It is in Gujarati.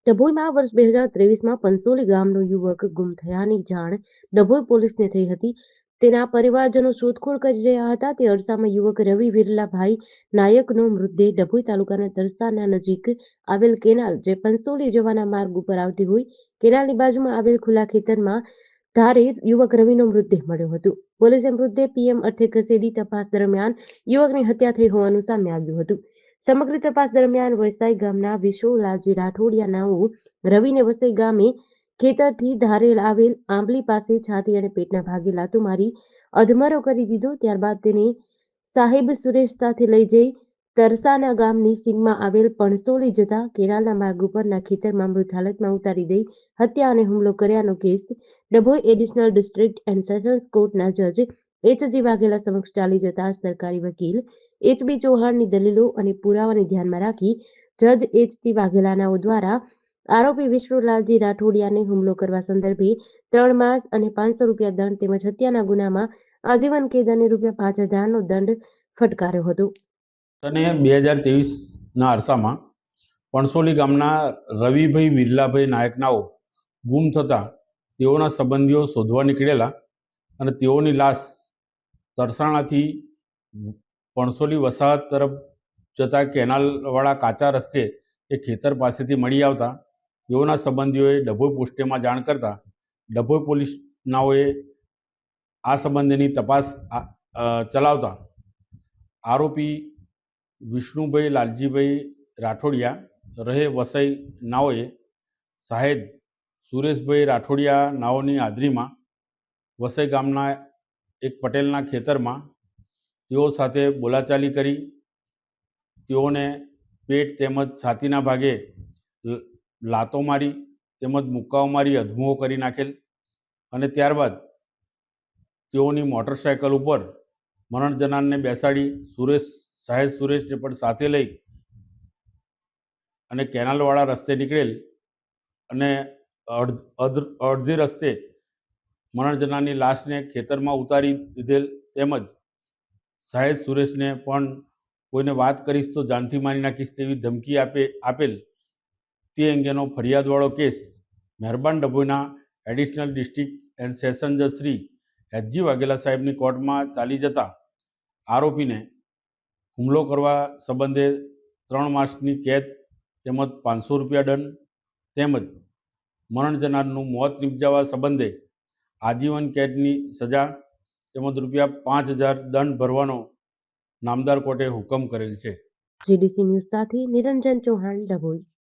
ડભોઈમાં વર્ષ 2023માં પંસોલી ગામનો યુવક ગુમ થયાની જાણ ડભોઈ પોલીસને થઈ હતી. તેના પરિવારજનો શોધખોળ કરી રહ્યા હતા. તે અરસામાં યુવક રવિ વિરલાભાઈ નાયકનો મૃતદેહ ડભોઈ તાલુકાના તરસાના નજીક આવેલ કેનાલ, જે પંસોલી જવાના માર્ગ ઉપર આવતી હોય, કેનાલની બાજુમાં આવેલ ખુલ્લા ખેતરમાં ધારે યુવક રવિનો મૃતદેહ મળ્યો હતો. પોલીસે મૃતદેહ પીએમ અર્થે ખસેડી તપાસ દરમિયાન યુવકની હત્યા થઈ હોવાનું સામે આવ્યું હતું. સમગ્ર તપાસ દરમિયાન વસાઈ ગામના વિશોલાલજી રાઠોડિયા નાઓ રવિને વસાઈ ગામે ખેતરથી ધારે આવેલ આંબલી પાસે છાતી અને પેટના ભાગે લાતો મારી અધમરો કરી દીધો. ત્યારબાદ તેને સાહેબ સુરેશ સાથે લઈ જઈ તરસાના ગામની સીમમાં આવેલ પણસોલી જતા કેનાલના માર્ગ ઉપરના ખેતરમાં મૃત હાલતમાં ઉતારી દઈ હત્યા અને હુમલો કર્યાનો case Dabhoi additional district and sessions કોર્ટના જજ એચ.જી. વાઘેલા સમક્ષ ચાલી જતા સરકારી વકીલ એચ.બી. ચૌહાણની દલીલો અને પુરાવાને ધ્યાનમાં રાખી જજ એચ.સી. વાઘેલાનાઓ દ્વારા આરોપી વિષ્ણુલાલજી રાઠોડિયાને હુમલો કરવા સંદર્ભે 3 માસ અને 500 રૂપિયા દંડ તેમજ હત્યાના ગુનામાં આજીવન કેદ અને રૂપિયા 5,000નો દંડ ફટકાર્યો હતો. અને 2023ના અરસામાં પણસોલી ગામના રવિભાઈ વિરલાભાઈ નાયકનાઓ ગુમ થતા તેઓના સંબંધીઓ શોધવા નીકળેલા અને તેઓની લાશ તરસાણાથી પણસોલી વસાહત તરફ જતા કેનાલવાળા કાચા રસ્તે એ ખેતર પાસેથી મળી આવતા તેઓના સંબંધીઓએ ડભોઈ પોસ્ટેમાં જાણ કરતા ડભોઈ પોલીસનાઓએ આ સંબંધેની તપાસ ચલાવતા આરોપી વિષ્ણુભાઈ લાલજીભાઈ રાઠોડિયા રહે વસઈ નાઓએ સાહેબ સુરેશભાઈ રાઠોડિયા નાઓની હાજરીમાં વસઈ ગામના એક પટેલના ખેતરમાં તેઓ સાથે બોલાચાલી કરી તેઓને પેટ તેમજ છાતીના ભાગે લાતો મારી તેમજ મુક્કાઓ મારી અધમુઓ કરી નાખેલ અને ત્યારબાદ તેઓની મોટરસાયકલ ઉપર મરણ જનારને બેસાડી સાહેબ સુરેશને પણ સાથે લઈ અને કેનાલવાળા રસ્તે નીકળેલ અને અડધી રસ્તે મરણ જનારની લાશને ખેતરમાં ઉતારી દીધેલ તેમજ સાહેબ સુરેશને પણ કોઈને વાત કરીશ તો જાનથી મારી નાખીશ તેવી ધમકી આપેલ તે અંગેનો ફરિયાદવાળો કેસ મહેરબાન ડભોઈના એડિશનલ ડિસ્ટ્રિક્ટ એન્ડ સેશન જજ શ્રી એચ.જી. વાઘેલા સાહેબની કોર્ટમાં ચાલી જતા આરોપીને હુમલો કરવા સંબંધે 3 માસની કેદ તેમજ 500 રૂપિયા દંડ તેમજ મરણ જનારનું મોત નિપજાવવા સંબંધે આજીવન કેદની સજા તેમજ રૂપિયા 5,000 દંડ ભરવાનો નામદાર કોર્ટે હુકમ કરેલ છે. જીડીસી ન્યૂઝ સાથે નિરંજન ચૌહાણ, ડભોઈ.